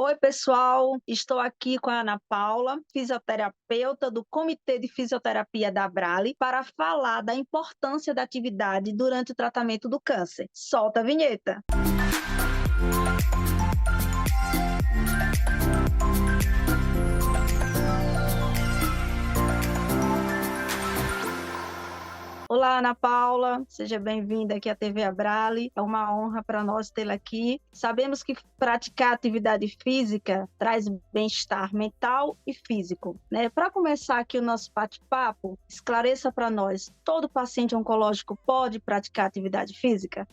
Oi, pessoal. Estou aqui com a Ana Paula, fisioterapeuta do Comitê de Fisioterapia da Abrale, para falar da importância da atividade durante o tratamento do câncer. Solta a vinheta. Olá, Ana Paula, seja bem-vinda aqui à TV Abrale. É uma honra para nós tê-la aqui. Sabemos que praticar atividade física traz bem-estar mental e físico, né? Para começar aqui o nosso bate-papo, esclareça para nós: todo paciente oncológico pode praticar atividade física?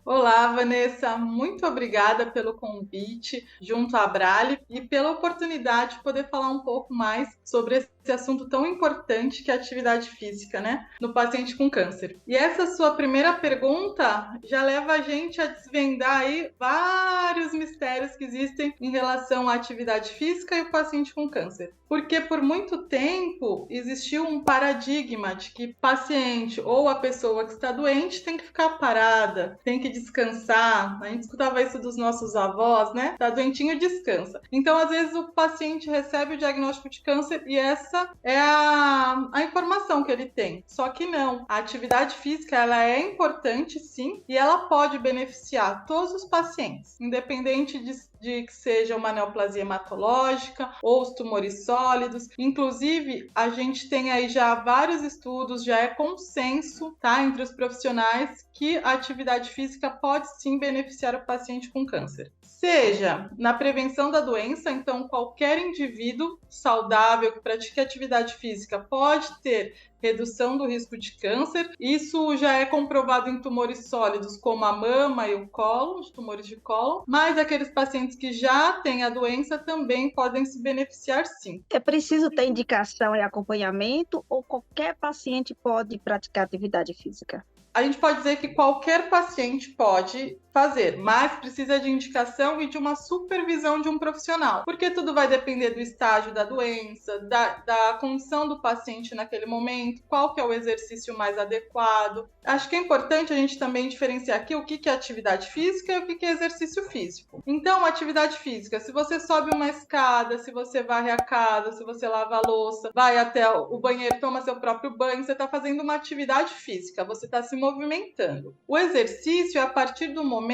Olá, Vanessa, muito obrigada pelo convite junto à Abrale e pela oportunidade de poder falar um pouco mais sobre esse assunto tão importante que é a atividade física, né, no paciente com câncer. E essa sua primeira pergunta já leva a gente a desvendar aí vários mistérios que existem em relação à atividade física e o paciente com câncer. Porque por muito tempo existiu um paradigma de que paciente ou a pessoa que está doente tem que ficar parada, tem que descansar. A gente escutava isso dos nossos avós, né? Tá doentinho, descansa. Então, às vezes, o paciente recebe o diagnóstico de câncer e essa é a informação que ele tem. Só que não. A atividade física, ela é importante, sim, e ela pode beneficiar todos os pacientes, independente de que seja uma neoplasia hematológica ou os tumores sólidos. Inclusive, a gente tem aí já vários estudos, já é consenso, tá, entre os profissionais que a atividade física pode sim beneficiar o paciente com câncer. Seja na prevenção da doença, então qualquer indivíduo saudável que pratique atividade física pode ter redução do risco de câncer. Isso já é comprovado em tumores sólidos como a mama e o cólon, os tumores de cólon, mas aqueles pacientes que já têm a doença também podem se beneficiar sim. É preciso ter indicação e acompanhamento ou qualquer paciente pode praticar atividade física? A gente pode dizer que qualquer paciente pode fazer, mas precisa de indicação e de uma supervisão de um profissional, porque tudo vai depender do estágio da doença, da condição do paciente naquele momento, qual que é o exercício mais adequado. Acho que é importante a gente também diferenciar aqui o que é atividade física e o que é exercício físico. Então, atividade física, se você sobe uma escada, se você varre a casa, se você lava a louça, vai até o banheiro, toma seu próprio banho, você está fazendo uma atividade física, você está se movimentando. O exercício é a partir do momento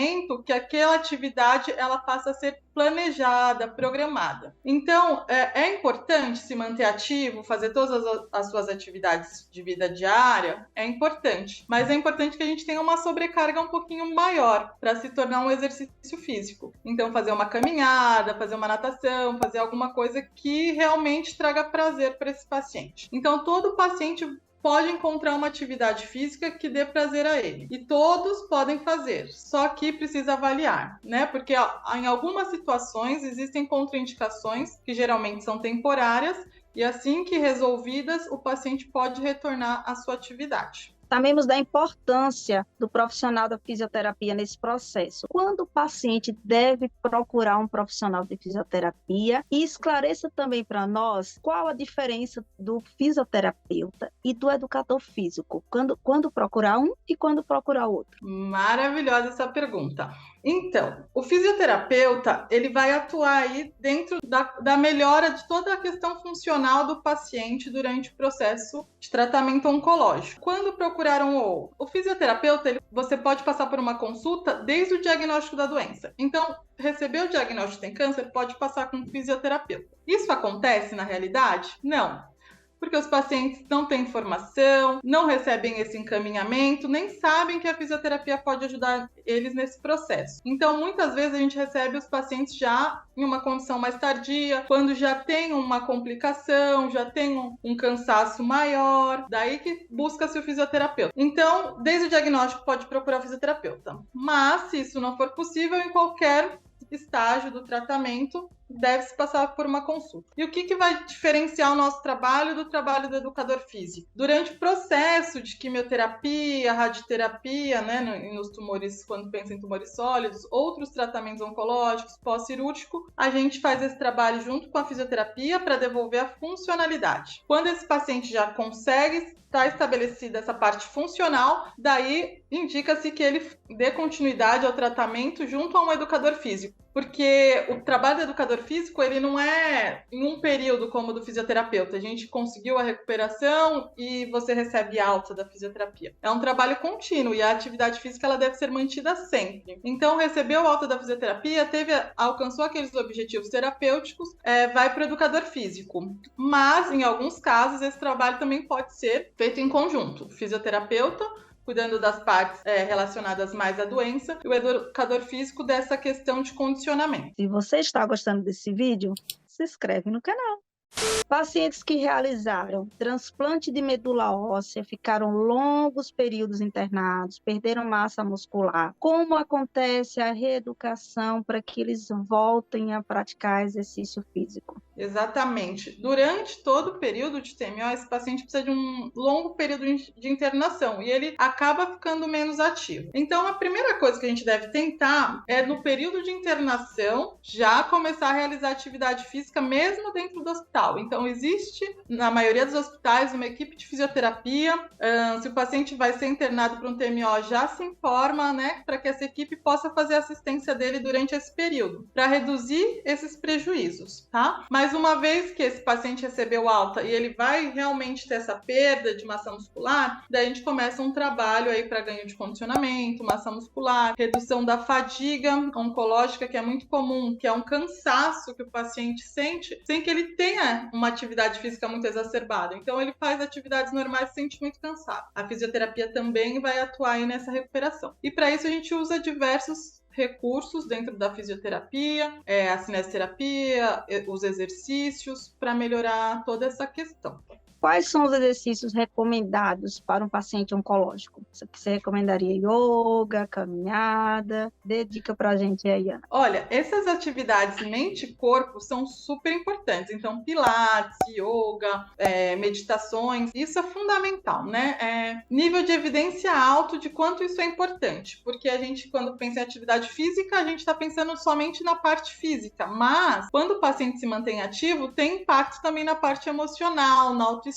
que aquela atividade ela passa a ser planejada, programada. Então, é importante se manter ativo, fazer todas as suas atividades de vida diária, é importante. Mas é importante que a gente tenha uma sobrecarga um pouquinho maior para se tornar um exercício físico. Então, fazer uma caminhada, fazer uma natação, fazer alguma coisa que realmente traga prazer para esse paciente. Então, todo paciente pode encontrar uma atividade física que dê prazer a ele. E todos podem fazer, só que precisa avaliar, né? Porque em algumas situações existem contraindicações que geralmente são temporárias e assim que resolvidas, o paciente pode retornar à sua atividade. Sabemos da importância do profissional da fisioterapia nesse processo. Quando o paciente deve procurar um profissional de fisioterapia? E esclareça também para nós qual a diferença do fisioterapeuta e do educador físico. Quando procurar um e quando procurar outro? Maravilhosa essa pergunta. Então, o fisioterapeuta, ele vai atuar aí dentro da melhora de toda a questão funcional do paciente durante o processo de tratamento oncológico. Quando procurar o fisioterapeuta, você pode passar por uma consulta desde o diagnóstico da doença. Então, recebeu o diagnóstico de câncer, pode passar com um fisioterapeuta. Isso acontece na realidade? Não. Porque os pacientes não têm informação, não recebem esse encaminhamento, nem sabem que a fisioterapia pode ajudar eles nesse processo. Então, muitas vezes a gente recebe os pacientes já em uma condição mais tardia, quando já tem uma complicação, já tem um cansaço maior, daí que busca-se o fisioterapeuta. Então, desde o diagnóstico pode procurar o fisioterapeuta. Mas, se isso não for possível, em qualquer estágio do tratamento, deve-se passar por uma consulta. E o que vai diferenciar o nosso trabalho do trabalho do educador físico? Durante o processo de quimioterapia, radioterapia, né, nos tumores, quando pensa em tumores sólidos, outros tratamentos oncológicos, pós-cirúrgico, a gente faz esse trabalho junto com a fisioterapia para devolver a funcionalidade. Quando esse paciente já consegue estar estabelecida essa parte funcional, daí indica-se que ele dê continuidade ao tratamento junto a um educador físico. Porque o trabalho do educador físico, ele não é em um período como o do fisioterapeuta. A gente conseguiu a recuperação e você recebe alta da fisioterapia. É um trabalho contínuo e a atividade física ela deve ser mantida sempre. Então, recebeu alta da fisioterapia, alcançou aqueles objetivos terapêuticos, vai para o educador físico. Mas, em alguns casos, esse trabalho também pode ser feito em conjunto. Fisioterapeuta, cuidando das partes relacionadas mais à doença, e o educador físico dessa questão de condicionamento. Se você está gostando desse vídeo, se inscreve no canal. Pacientes que realizaram transplante de medula óssea ficaram longos períodos internados, perderam massa muscular. Como acontece a reeducação para que eles voltem a praticar exercício físico? Exatamente. Durante todo o período de TMO, esse paciente precisa de um longo período de internação e ele acaba ficando menos ativo. Então, a primeira coisa que a gente deve tentar é, no período de internação, já começar a realizar atividade física mesmo dentro do hospital. Então, existe, na maioria dos hospitais, uma equipe de fisioterapia. Se o paciente vai ser internado para um TMO, já se informa, né, para que essa equipe possa fazer a assistência dele durante esse período, para reduzir esses prejuízos, tá? Mas uma vez que esse paciente recebeu alta e ele vai realmente ter essa perda de massa muscular, daí a gente começa um trabalho aí para ganho de condicionamento, massa muscular, redução da fadiga oncológica, que é muito comum, que é um cansaço que o paciente sente sem que ele tenha uma atividade física muito exacerbada. Então ele faz atividades normais e se sente muito cansado. A fisioterapia também vai atuar aí nessa recuperação. E para isso a gente usa diversos recursos dentro da fisioterapia, a cinestesia, os exercícios, para melhorar toda essa questão. Quais são os exercícios recomendados para um paciente oncológico? Você recomendaria yoga, caminhada? Dê dica para a gente aí, Ana. Olha, essas atividades mente e corpo são super importantes. Então, pilates, yoga, meditações, isso é fundamental, né? Nível de evidência alto de quanto isso é importante. Porque a gente, quando pensa em atividade física, a gente está pensando somente na parte física. Mas, quando o paciente se mantém ativo, tem impacto também na parte emocional, na autoestima.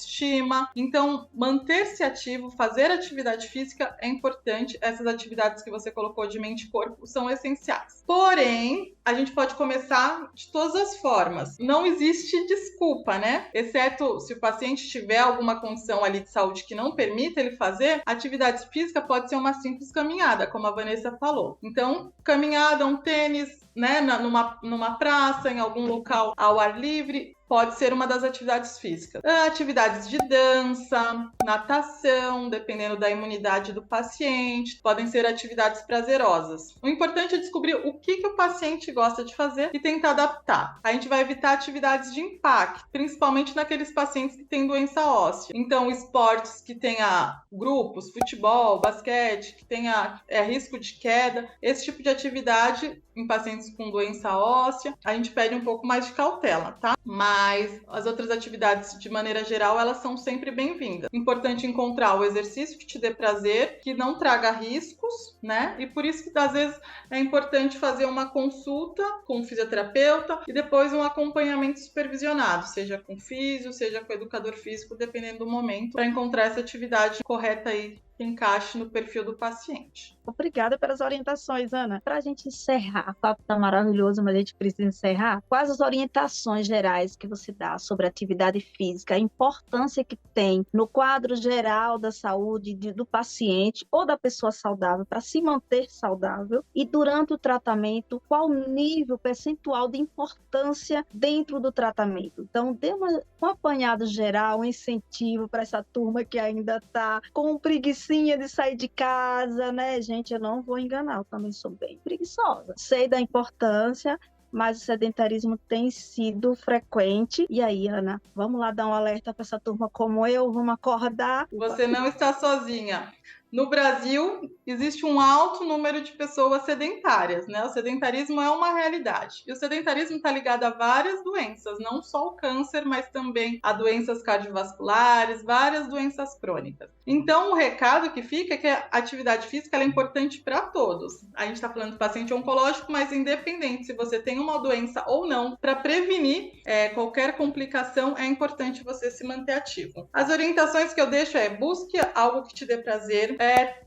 Então, manter-se ativo, fazer atividade física é importante. Essas atividades que você colocou de mente e corpo são essenciais. Porém, a gente pode começar de todas as formas. Não existe desculpa, né? Exceto se o paciente tiver alguma condição ali de saúde que não permita ele fazer, atividade física pode ser uma simples caminhada, como a Vanessa falou. Então, caminhada, um tênis, né, numa praça, em algum local ao ar livre, pode ser uma das atividades físicas. Atividades de dança, natação, dependendo da imunidade do paciente, podem ser atividades prazerosas. O importante é descobrir o que o paciente gosta de fazer e tentar adaptar. A gente vai evitar atividades de impacto, principalmente naqueles pacientes que têm doença óssea. Então, esportes que tenha grupos, futebol, basquete, que tenha risco de queda, esse tipo de atividade em pacientes com doença óssea, a gente pede um pouco mais de cautela, tá? Mas as outras atividades, de maneira geral, elas são sempre bem-vindas. Importante encontrar o exercício que te dê prazer, que não traga riscos, né? E por isso que, às vezes, é importante fazer uma consulta com o fisioterapeuta e depois um acompanhamento supervisionado, seja com físio, seja com educador físico, dependendo do momento, para encontrar essa atividade correta aí que encaixe no perfil do paciente. Obrigada pelas orientações, Ana. Para a gente encerrar, o papo está maravilhoso, mas a gente precisa encerrar. Quais as orientações gerais que você dá sobre atividade física, a importância que tem no quadro geral da saúde do paciente ou da pessoa saudável para se manter saudável? E durante o tratamento, qual o nível percentual de importância dentro do tratamento? Então, dê um apanhado geral, um incentivo para essa turma que ainda está com preguicinha de sair de casa, né, gente? Eu não vou enganar, eu também sou bem preguiçosa. Sei da importância, mas o sedentarismo tem sido frequente. E aí, Ana, vamos lá dar um alerta para essa turma como eu, vamos acordar. Você não está sozinha. No Brasil, existe um alto número de pessoas sedentárias, né? O sedentarismo é uma realidade. E o sedentarismo está ligado a várias doenças, não só o câncer, mas também a doenças cardiovasculares, várias doenças crônicas. Então, o recado que fica é que a atividade física é importante para todos. A gente está falando de paciente oncológico, mas independente se você tem uma doença ou não, para prevenir qualquer complicação, é importante você se manter ativo. As orientações que eu deixo busque algo que te dê prazer,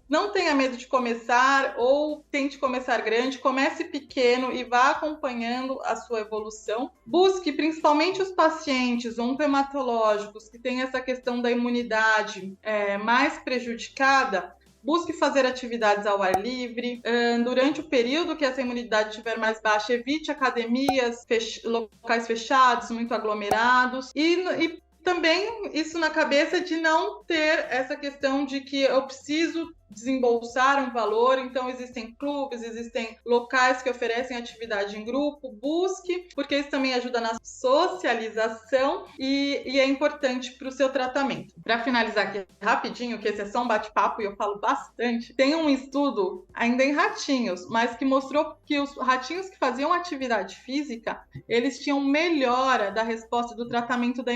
não tenha medo de começar ou tente começar grande, comece pequeno e vá acompanhando a sua evolução. Busque principalmente os pacientes oncohematológicos que têm essa questão da imunidade mais prejudicada. Busque fazer atividades ao ar livre. Durante o período que essa imunidade estiver mais baixa, evite academias, locais fechados, muito aglomerados. E também isso na cabeça de não ter essa questão de que eu preciso desembolsar um valor, então existem clubes, existem locais que oferecem atividade em grupo, busque, porque isso também ajuda na socialização e é importante para o seu tratamento. Para finalizar aqui rapidinho, que esse é só um bate-papo e eu falo bastante, tem um estudo ainda em ratinhos, mas que mostrou que os ratinhos que faziam atividade física, eles tinham melhora da resposta do tratamento da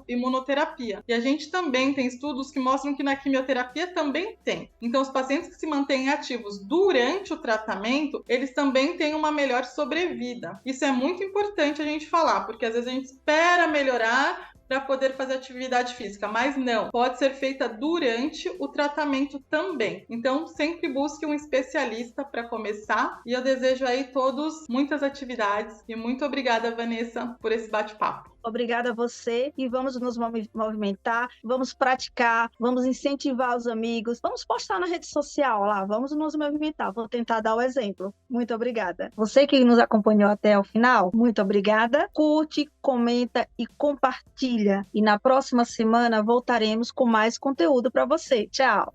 imunoterapia. E a gente também tem estudos que mostram que na quimioterapia também tem. Então, os pacientes que se mantêm ativos durante o tratamento, eles também têm uma melhor sobrevida. Isso é muito importante a gente falar, porque às vezes a gente espera melhorar para poder fazer atividade física, mas não, pode ser feita durante o tratamento também. Então, sempre busque um especialista para começar e eu desejo aí todos muitas atividades e muito obrigada, Vanessa, por esse bate-papo. Obrigada a você e vamos nos movimentar, vamos praticar, vamos incentivar os amigos, vamos postar na rede social lá, vamos nos movimentar, vou tentar dar o exemplo. Muito obrigada. Você que nos acompanhou até o final, muito obrigada. Curte, comenta e compartilha. E na próxima semana voltaremos com mais conteúdo para você. Tchau!